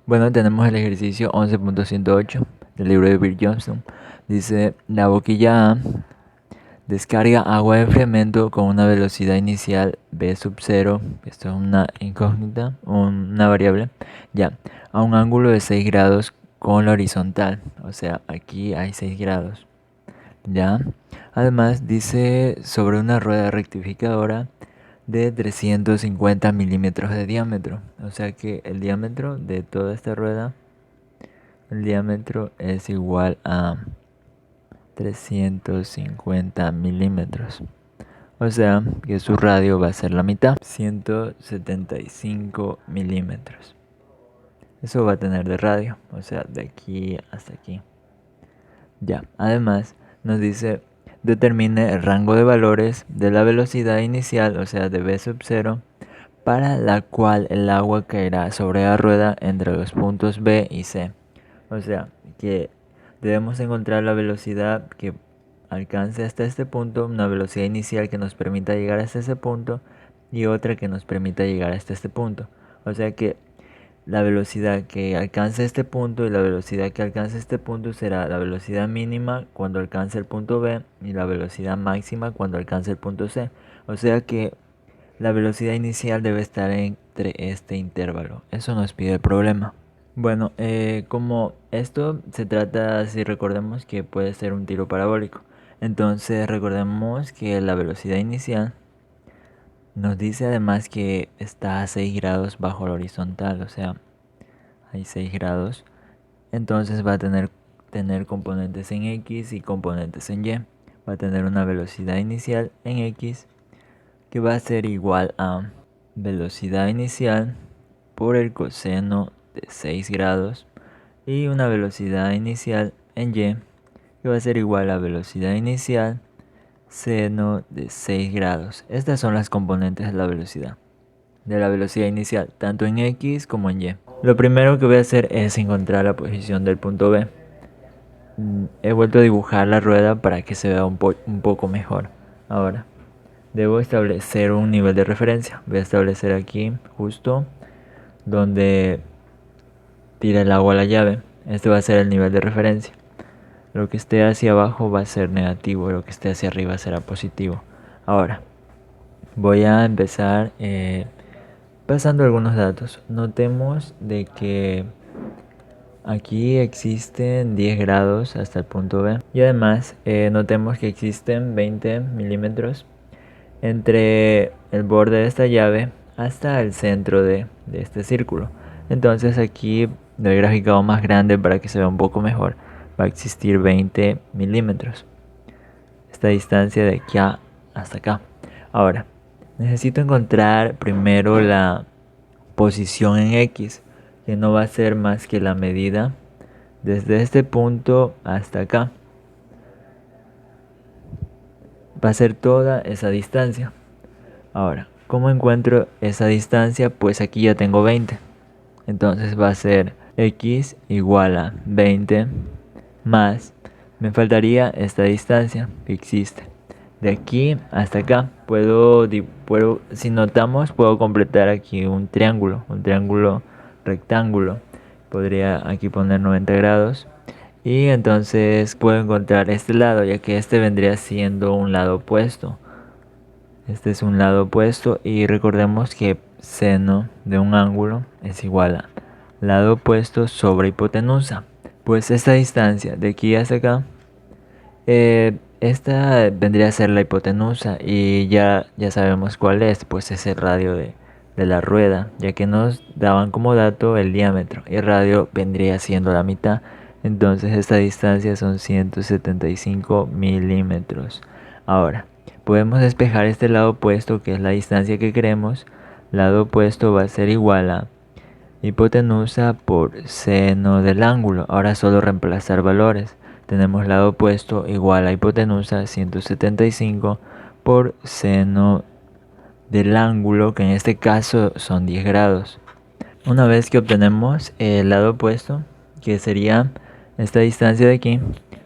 Bueno, tenemos el ejercicio 11.108 del libro de Bill Johnston. Dice, la boquilla A descarga agua de enfriamiento con una velocidad inicial v sub 0, esto es una incógnita, una variable, ya, a un ángulo de 6 grados con la horizontal, o sea, aquí hay 6 grados, ya. Además dice sobre una rueda rectificadora de 350 milímetros de diámetro, o sea que el diámetro de toda esta rueda, el diámetro es igual a 350 milímetros, o sea que su radio va a ser la mitad, 175 milímetros. Eso va a tener de radio, o sea, de aquí hasta aquí. Ya, además nos dice determine el rango de valores de la velocidad inicial, o sea, de v sub 0, para la cual el agua caerá sobre la rueda entre los puntos B y C. O sea, que debemos encontrar la velocidad que alcance hasta este punto, una velocidad inicial que nos permita llegar hasta ese punto y otra que nos permita llegar hasta este punto. O sea que la velocidad que alcance este punto y la velocidad que alcance este punto será la velocidad mínima cuando alcance el punto B y la velocidad máxima cuando alcance el punto C. O sea que la velocidad inicial debe estar entre este intervalo. Eso nos pide el problema. Bueno, como esto se trata, si recordemos que puede ser un tiro parabólico, entonces recordemos que la velocidad inicial nos dice además que está a 6 grados bajo la horizontal, o sea, hay 6 grados, entonces va a tener componentes en X y componentes en Y. Va a tener una velocidad inicial en X que va a ser igual a velocidad inicial por el coseno de 6 grados y una velocidad inicial en Y que va a ser igual a velocidad inicial seno de 6 grados. Estas son las componentes de la velocidad inicial, tanto en X como en Y. Lo primero que voy a hacer es encontrar la posición del punto B. He vuelto a dibujar la rueda para que se vea un poco mejor. Ahora, debo establecer un nivel de referencia. Voy a establecer aquí justo donde tira el agua a la llave. Este va a ser el nivel de referencia. Lo que esté hacia abajo va a ser negativo, lo que esté hacia arriba será positivo. Ahora, voy a empezar pasando algunos datos. Notemos de que aquí existen 10 grados hasta el punto B. Y además notemos que existen 20 milímetros entre el borde de esta llave hasta el centro de este círculo. Entonces aquí lo he graficado más grande para que se vea un poco mejor. Va a existir 20 milímetros. Esta distancia de aquí hasta acá. Ahora, necesito encontrar primero la posición en X, que no va a ser más que la medida desde este punto hasta acá. Va a ser toda esa distancia. Ahora, ¿cómo encuentro esa distancia? Pues aquí ya tengo 20. Entonces va a ser X igual a 20 más, me faltaría esta distancia que existe. De aquí hasta acá, si notamos, puedo completar aquí un triángulo rectángulo. Podría aquí poner 90 grados. Y entonces puedo encontrar este lado, ya que este vendría siendo un lado opuesto. Este es un lado opuesto y recordemos que seno de un ángulo es igual a lado opuesto sobre hipotenusa. Pues esta distancia de aquí hasta acá, esta vendría a ser la hipotenusa y ya sabemos cuál es, pues es el radio de la rueda, ya que nos daban como dato el diámetro y el radio vendría siendo la mitad. Entonces esta distancia son 175 milímetros. Ahora, podemos despejar este lado opuesto, que es la distancia que queremos. Lado opuesto va a ser igual a hipotenusa por seno del ángulo. Ahora solo reemplazar valores. Tenemos lado opuesto igual a hipotenusa 175 por seno del ángulo, que en este caso son 10 grados. Una vez que obtenemos el lado opuesto, que sería esta distancia de aquí,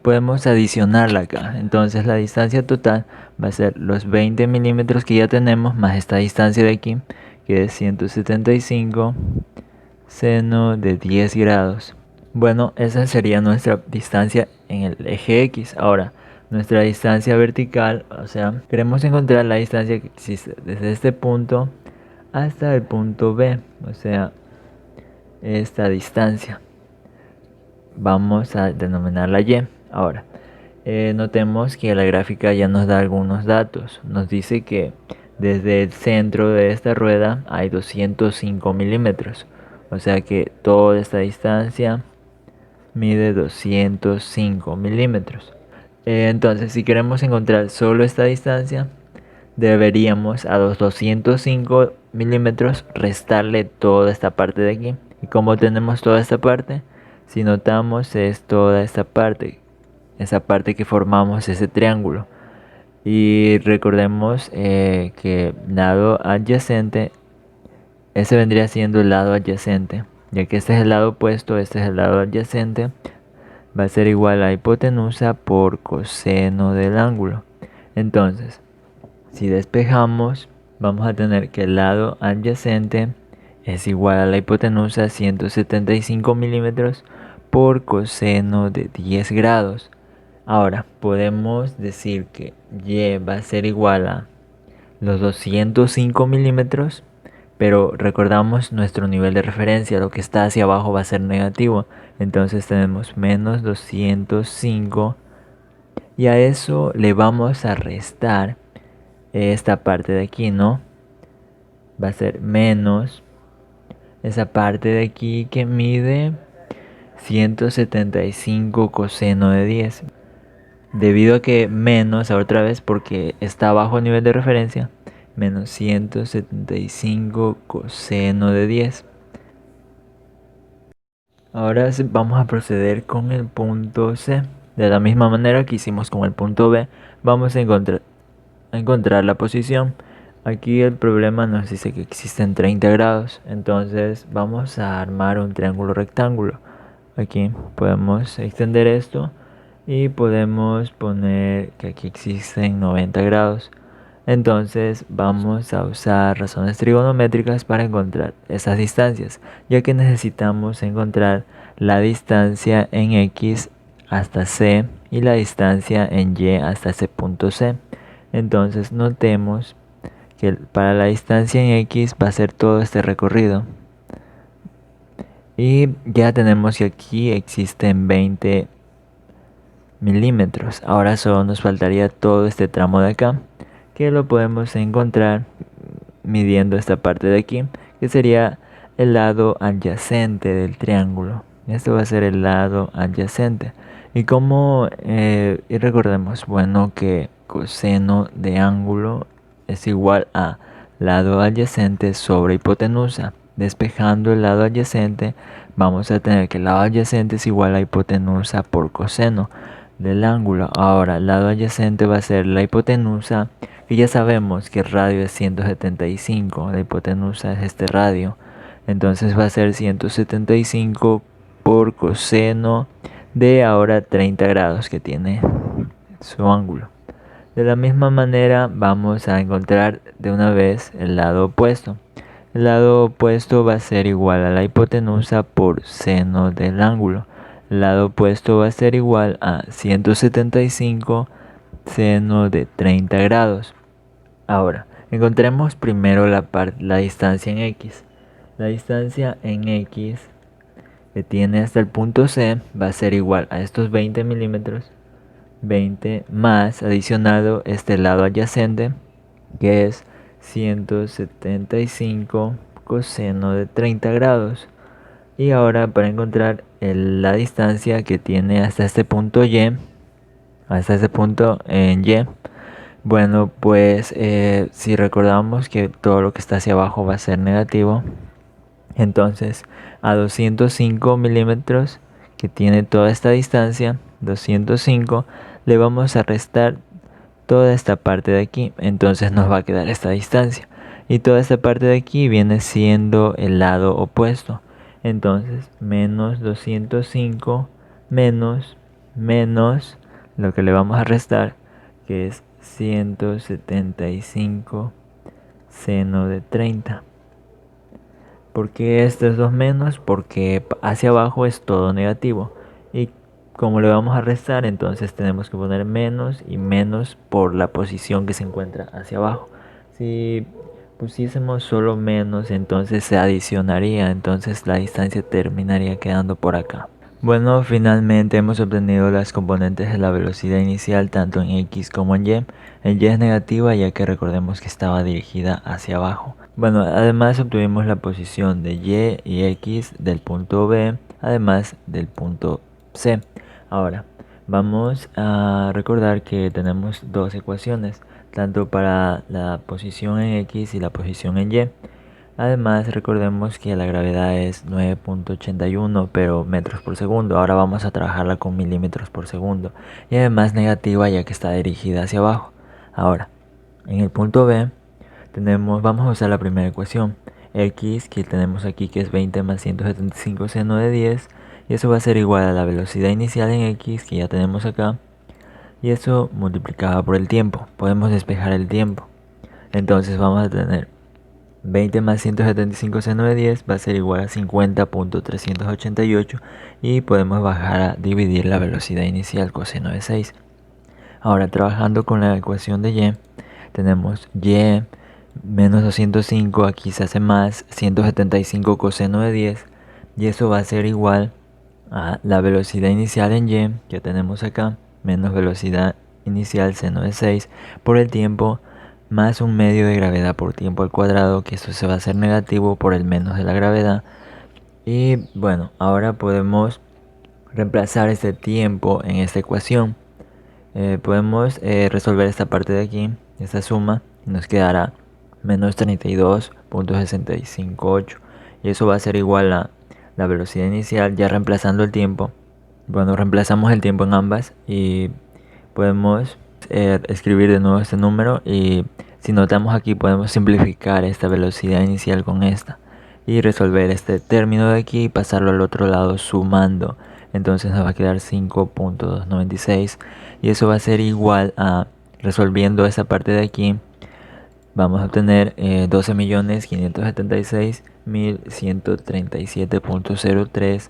podemos adicionarla acá. Entonces la distancia total va a ser los 20 milímetros que ya tenemos más esta distancia de aquí, que es 175 seno de 10 grados. Bueno, esa sería nuestra distancia en el eje X. Ahora, nuestra distancia vertical, o sea, queremos encontrar la distancia que existe desde este punto hasta el punto B, o sea, esta distancia. Vamos a denominarla Y. Ahora, notemos que la gráfica ya nos da algunos datos. Nos dice que desde el centro de esta rueda hay 205 milímetros. O sea que toda esta distancia mide 205 milímetros. Entonces, si queremos encontrar solo esta distancia, deberíamos a los 205 milímetros restarle toda esta parte de aquí. Y como tenemos toda esta parte, si notamos es toda esta parte, esa parte que formamos ese triángulo. Y recordemos que lado adyacente, ese vendría siendo el lado adyacente, ya que este es el lado opuesto, este es el lado adyacente, va a ser igual a hipotenusa por coseno del ángulo. Entonces, si despejamos, vamos a tener que el lado adyacente es igual a la hipotenusa 175 milímetros por coseno de 10 grados. Ahora, podemos decir que Y va a ser igual a los 205 milímetros, pero recordamos nuestro nivel de referencia, lo que está hacia abajo va a ser negativo. Entonces tenemos menos 205 y a eso le vamos a restar esta parte de aquí, ¿no? Va a ser menos esa parte de aquí que mide 175 coseno de 10. Debido a que menos, otra vez porque está bajo nivel de referencia, menos 175 coseno de 10. Ahora vamos a proceder con el punto C. De la misma manera que hicimos con el punto B, vamos a encontrar la posición. Aquí el problema nos dice que existen 30 grados, entonces vamos a armar un triángulo rectángulo. Aquí podemos extender esto y podemos poner que aquí existen 90 grados. Entonces vamos a usar razones trigonométricas para encontrar esas distancias, ya que necesitamos encontrar la distancia en X hasta C y la distancia en Y hasta ese punto C. Entonces notemos que para la distancia en X va a ser todo este recorrido. Y ya tenemos que aquí existen 20 milímetros. Ahora solo nos faltaría todo este tramo de acá, que lo podemos encontrar midiendo esta parte de aquí, que sería el lado adyacente del triángulo. Esto va a ser el lado adyacente. Y recordemos, bueno, que coseno de ángulo es igual a lado adyacente sobre hipotenusa. Despejando el lado adyacente, vamos a tener que el lado adyacente es igual a hipotenusa por coseno del ángulo. Ahora, el lado adyacente va a ser la hipotenusa, y ya sabemos que el radio es 175, la hipotenusa es este radio. Entonces va a ser 175 por coseno de ahora 30 grados que tiene su ángulo. De la misma manera vamos a encontrar de una vez el lado opuesto. El lado opuesto va a ser igual a la hipotenusa por seno del ángulo. El lado opuesto va a ser igual a 175 seno de 30 grados. Ahora, encontremos primero la distancia en X. La distancia en X que tiene hasta el punto C va a ser igual a estos 20 milímetros, 20 más adicionado este lado adyacente, que es 175 coseno de 30 grados. Y ahora para encontrar la distancia que tiene hasta este punto Y, hasta este punto en Y, bueno, pues si recordamos que todo lo que está hacia abajo va a ser negativo, entonces a 205 milímetros que tiene toda esta distancia, 205, le vamos a restar toda esta parte de aquí, entonces nos va a quedar esta distancia. Y toda esta parte de aquí viene siendo el lado opuesto. Entonces, menos 205 menos lo que le vamos a restar, que es 175 seno de 30. ¿Por qué estos dos menos? Porque hacia abajo es todo negativo. Y como le vamos a restar, entonces tenemos que poner menos y menos por la posición que se encuentra hacia abajo. Si pusiésemos solo menos, entonces se adicionaría, entonces la distancia terminaría quedando por acá. Bueno, finalmente hemos obtenido las componentes de la velocidad inicial tanto en X como en Y. En Y es negativa ya que recordemos que estaba dirigida hacia abajo. Bueno, además obtuvimos la posición de Y y X del punto B, además del punto C. Ahora, vamos a recordar que tenemos dos ecuaciones, tanto para la posición en X y la posición en Y. Además, recordemos que la gravedad es 9.81 pero metros por segundo. Ahora vamos a trabajarla con milímetros por segundo. Y además negativa ya que está dirigida hacia abajo. Ahora, en el punto B vamos a usar la primera ecuación. X que tenemos aquí que es 20 más 175 seno de 10. Y eso va a ser igual a la velocidad inicial en X que ya tenemos acá. Y eso multiplicado por el tiempo. Podemos despejar el tiempo. Entonces vamos a tener 20 más 175 seno de 10 va a ser igual a 50.388 y podemos bajar a dividir la velocidad inicial coseno de 6. Ahora trabajando con la ecuación de y, tenemos y menos 205, aquí se hace más 175 coseno de 10 y eso va a ser igual a la velocidad inicial en y que tenemos acá menos velocidad inicial seno de 6 por el tiempo más un medio de gravedad por tiempo al cuadrado, que eso se va a hacer negativo por el menos de la gravedad. Y bueno, ahora podemos reemplazar este tiempo en esta ecuación. Podemos resolver esta parte de aquí, esta suma, y nos quedará menos 32.658. Y eso va a ser igual a la velocidad inicial, ya reemplazando el tiempo. Bueno, reemplazamos el tiempo en ambas y podemos escribir de nuevo este número y si notamos aquí podemos simplificar esta velocidad inicial con esta y resolver este término de aquí y pasarlo al otro lado sumando. Entonces nos va a quedar 5.296 y eso va a ser igual a, resolviendo esta parte de aquí, vamos a obtener 12.576.137.03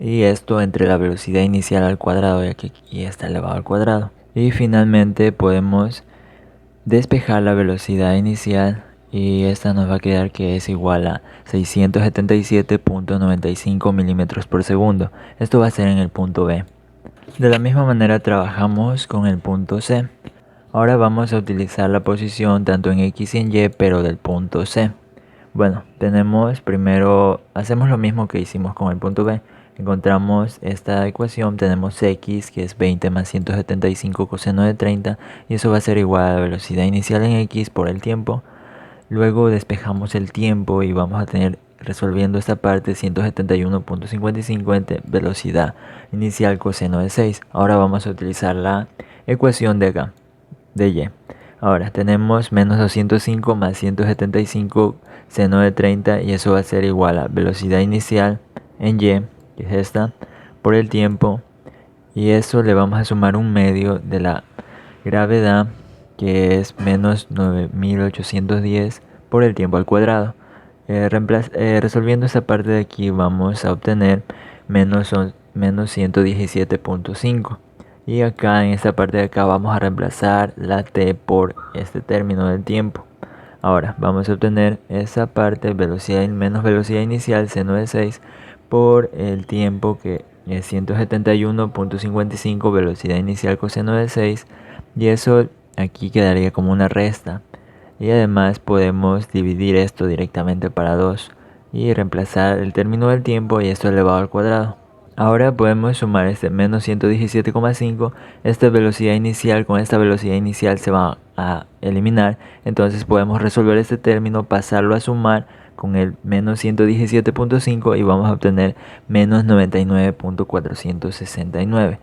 y esto entre la velocidad inicial al cuadrado, ya que aquí está elevado al cuadrado. Y finalmente podemos despejar la velocidad inicial y esta nos va a quedar que es igual a 677.95 milímetros por segundo. Esto va a ser en el punto B. De la misma manera trabajamos con el punto C. Ahora vamos a utilizar la posición tanto en X y en Y, pero del punto C. Bueno, hacemos lo mismo que hicimos con el punto B. Encontramos esta ecuación, tenemos X que es 20 más 175 coseno de 30 y eso va a ser igual a la velocidad inicial en X por el tiempo. Luego despejamos el tiempo y vamos a tener resolviendo esta parte 171.55 entre velocidad inicial coseno de 6. Ahora vamos a utilizar la ecuación de acá, de Y. Ahora tenemos menos 205 más 175 seno de 30 y eso va a ser igual a velocidad inicial en Y, que es esta, por el tiempo, y eso le vamos a sumar un medio de la gravedad que es menos 9.810 por el tiempo al cuadrado. Resolviendo esta parte de aquí vamos a obtener menos 117.5 y acá en esta parte de acá vamos a reemplazar la t por este término del tiempo. Ahora vamos a obtener esa parte menos velocidad inicial seno de 6 por el tiempo que es 171.55 velocidad inicial coseno de 6 y eso aquí quedaría como una resta y además podemos dividir esto directamente para 2 y reemplazar el término del tiempo y esto elevado al cuadrado. Ahora podemos sumar este menos 117,5, esta velocidad inicial con esta velocidad inicial se va a eliminar, entonces podemos resolver este término, pasarlo a sumar con el menos 117.5 y vamos a obtener menos 99.469.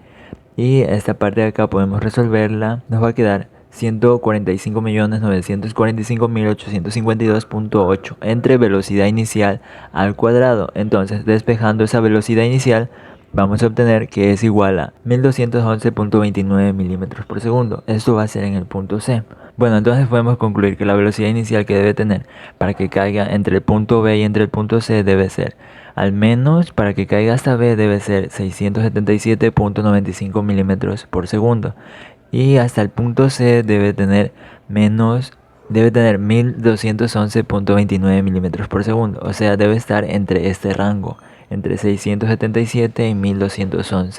Y esta parte de acá podemos resolverla, nos va a quedar 145.945.852.8 entre velocidad inicial al cuadrado. Entonces, despejando esa velocidad inicial, vamos a obtener que es igual a 1211.29 milímetros por segundo. Esto va a ser en el punto C. Bueno, entonces podemos concluir que la velocidad inicial que debe tener para que caiga entre el punto B y entre el punto C debe ser, al menos para que caiga hasta B debe ser 677.95 milímetros por segundo. Y hasta el punto C debe tener 1211.29 milímetros por segundo. O sea, debe estar entre este rango, entre 677 y 1211.